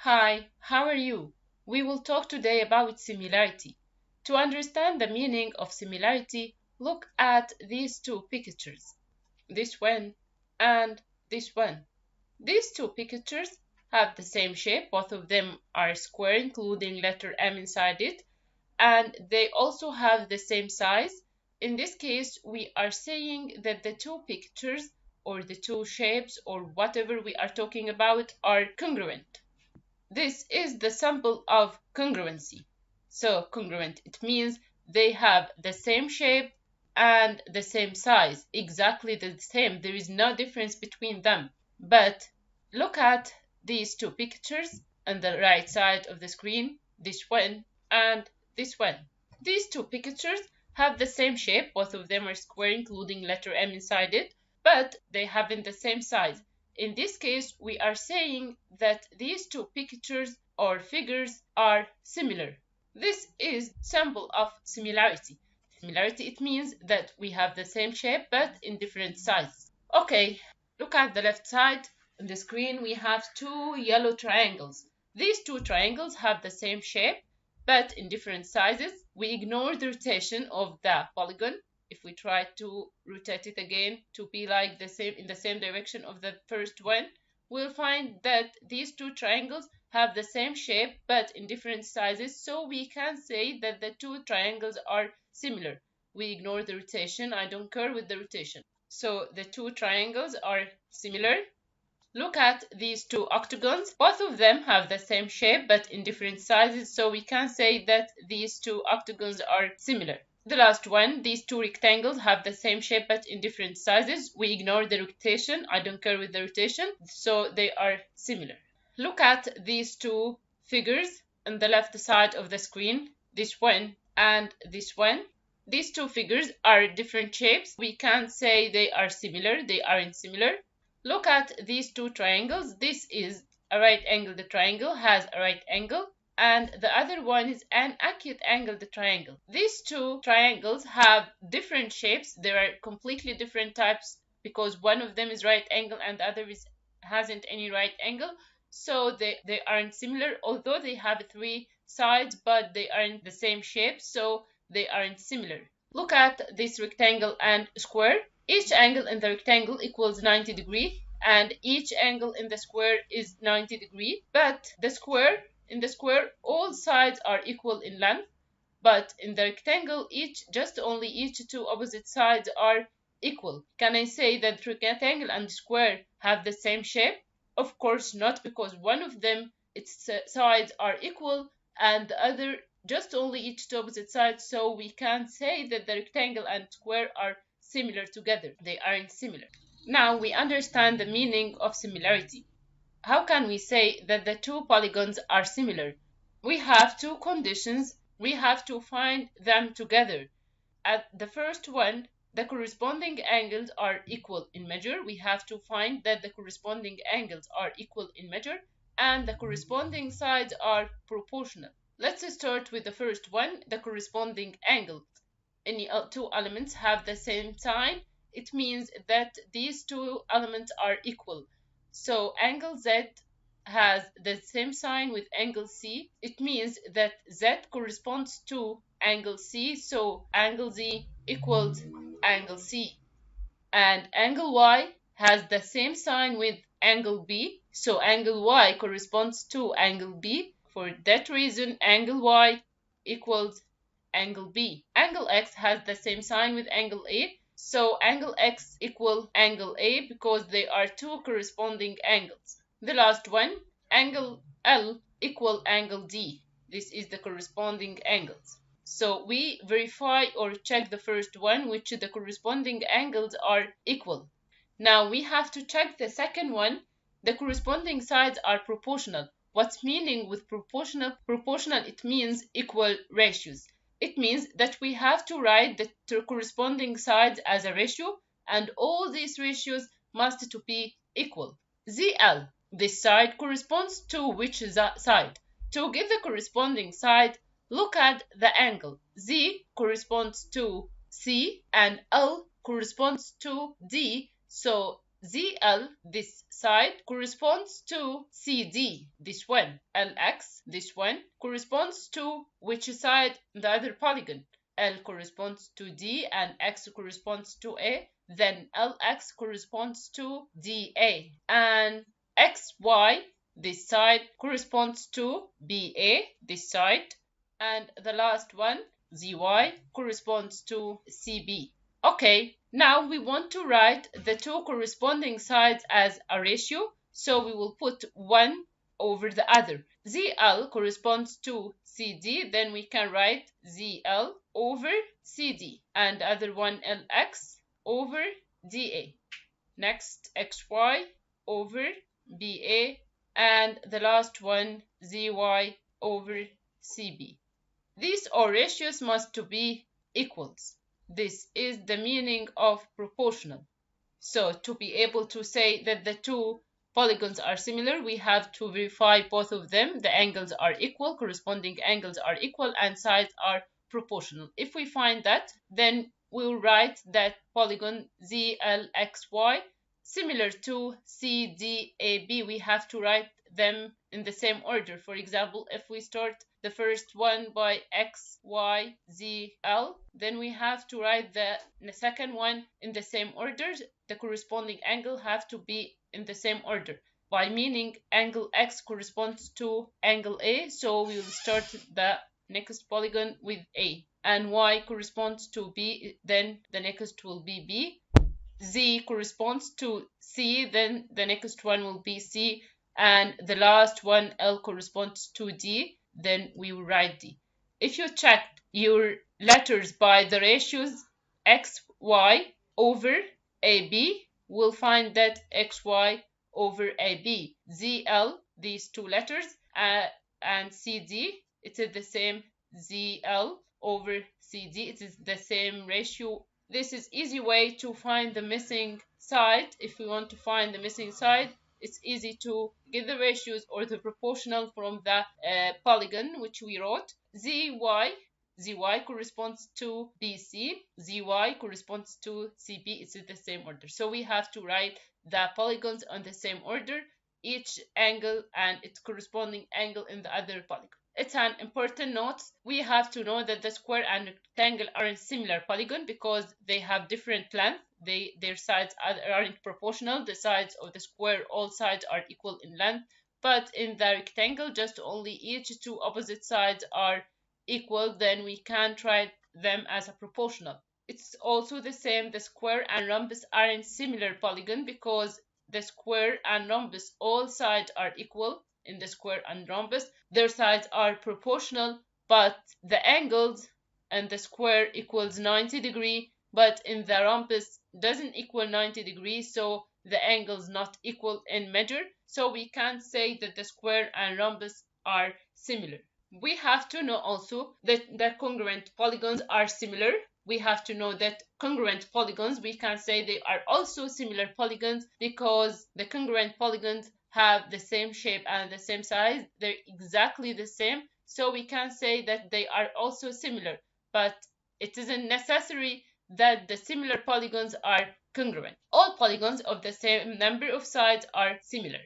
Hi, how are you? We will talk today about similarity. To understand the meaning of similarity, look at these two pictures, this one and this one. These two pictures have the same shape, both of them are square, including letter M inside it, and they also have the same size. In this case, we are saying that the two pictures or the two shapes or whatever we are talking about are congruent. This is the symbol of congruency. So congruent, it means they have the same shape and the same size, exactly the same. There is no difference between them. But look at these two pictures on the right side of the screen, this one and this one. These two pictures have the same shape, both of them are square, including letter M inside it, but they haven't the same size. In this case, we are saying that these two pictures or figures are similar. This is symbol of similarity. Similarity, it means that we have the same shape but in different sizes. Okay, look at the left side. On the screen, we have two yellow triangles. These two triangles have the same shape but in different sizes. We ignore the rotation of the polygon. If we try to rotate it again to be like the same in the same direction of the first one, we'll find that these two triangles have the same shape but in different sizes, so we can say that the two triangles are similar. We ignore the rotation. I don't care with the rotation. So the two triangles are similar. Look at these two octagons. Both of them have the same shape but in different sizes, so we can say that these two octagons are similar. The last one, these two rectangles have the same shape but in different sizes. We ignore the rotation. I don't care with the rotation, so they are similar. Look at these two figures on the left side of the screen, this one and this one. These two figures are different shapes. We can't say they are similar. They aren't similar. Look at these two triangles. This is a right angled triangle, has a right angle, and the other one is an acute angled triangle. These two triangles have different shapes. There are completely different types because one of them is right angle and the other hasn't any right angle. So they aren't similar, although they have three sides, but they aren't the same shape, so they aren't similar. Look at this rectangle and square. Each angle in the rectangle equals 90 degrees, and each angle in the square is 90 degrees. But in the square, all sides are equal in length, but in the rectangle, each two opposite sides are equal. Can I say that rectangle and square have the same shape? Of course not, because one of them, its sides are equal, and the other each two opposite sides, so we can't say that the rectangle and square are similar together. They aren't similar. Now we understand the meaning of similarity. How can we say that the two polygons are similar? We have two conditions. We have to find them together. At the first one, the corresponding angles are equal in measure. We have to find that the corresponding angles are equal in measure and the corresponding sides are proportional. Let's start with the first one, the corresponding angle. Any two elements have the same sign. It means that these two elements are equal. So angle Z has the same sign with angle C. It means that Z corresponds to angle C, so angle Z equals angle C. And angle Y has the same sign with angle B, so angle Y corresponds to angle B. For that reason, angle Y equals angle B. Angle X has the same sign with angle A, so angle X equals angle A because they are two corresponding angles. The last one, angle L equal angle D. This is the corresponding angles. So we verify or check the first one, which the corresponding angles are equal. Now we have to check the second one. The corresponding sides are proportional. What's meaning with proportional? Proportional, it means equal ratios. It means that we have to write the corresponding sides as a ratio, and all these ratios must to be equal. ZL, this side corresponds to which side? To get the corresponding side, look at the angle. Z corresponds to C and L corresponds to D, so ZL, this side, corresponds to CD, this one. LX, this one, corresponds to which side? The other polygon. L corresponds to D and X corresponds to A. Then LX corresponds to DA. And XY, this side, corresponds to BA, this side. And the last one, ZY, corresponds to CB. Okay, now we want to write the two corresponding sides as a ratio, so we will put one over the other. ZL corresponds to CD, then we can write ZL over CD, and other one LX over DA. Next, XY over BA, and the last one ZY over CB. These all ratios must to be equals. This is the meaning of proportional. So to be able to say that the two polygons are similar, we have to verify both of them. The angles are equal, corresponding angles are equal, and sides are proportional. If we find that, then we'll write that polygon ZLXY similar to CDAB. We have to write them in the same order. For example, if we start the first one by XYZL, then we have to write the second one in the same order. The corresponding angle have to be in the same order, by meaning angle X corresponds to angle A, so we will start the next polygon with A, and Y corresponds to B, then the next will be B. Z corresponds to C, then the next one will be C, and the last one, L, corresponds to D, then we will write D. If you check your letters by the ratios XY over AB, we'll find that XY over AB, ZL, these two letters, and CD, it is the same. ZL over CD, it is the same ratio. This is easy way to find the missing side. If we want to find the missing side, it's easy to get the ratios or the proportional from the polygon which we wrote. ZY corresponds to BC, ZY corresponds to CB. It's in the same order. So we have to write the polygons on the same order, each angle and its corresponding angle in the other polygon. It's an important note. We have to know that the square and rectangle aren't similar polygon because they have different length. Their sides aren't proportional. The sides of the square, all sides are equal in length. But in the rectangle, just only each two opposite sides are equal. Then we can write them as a proportional. It's also the same. The square and rhombus aren't similar polygon because the square and rhombus, all sides are equal. In the square and rhombus, their sides are proportional, but the angles and the square equals 90 degrees, but in the rhombus doesn't equal 90 degrees, so the angles not equal in measure. So we can't say that the square and rhombus are similar. We have to know also that the congruent polygons are similar. We have to know that congruent polygons, we can say they are also similar polygons because the congruent polygons have the same shape and the same size. They're exactly the same, so we can say that they are also similar, but it isn't necessary that the similar polygons are congruent. All polygons of the same number of sides are similar.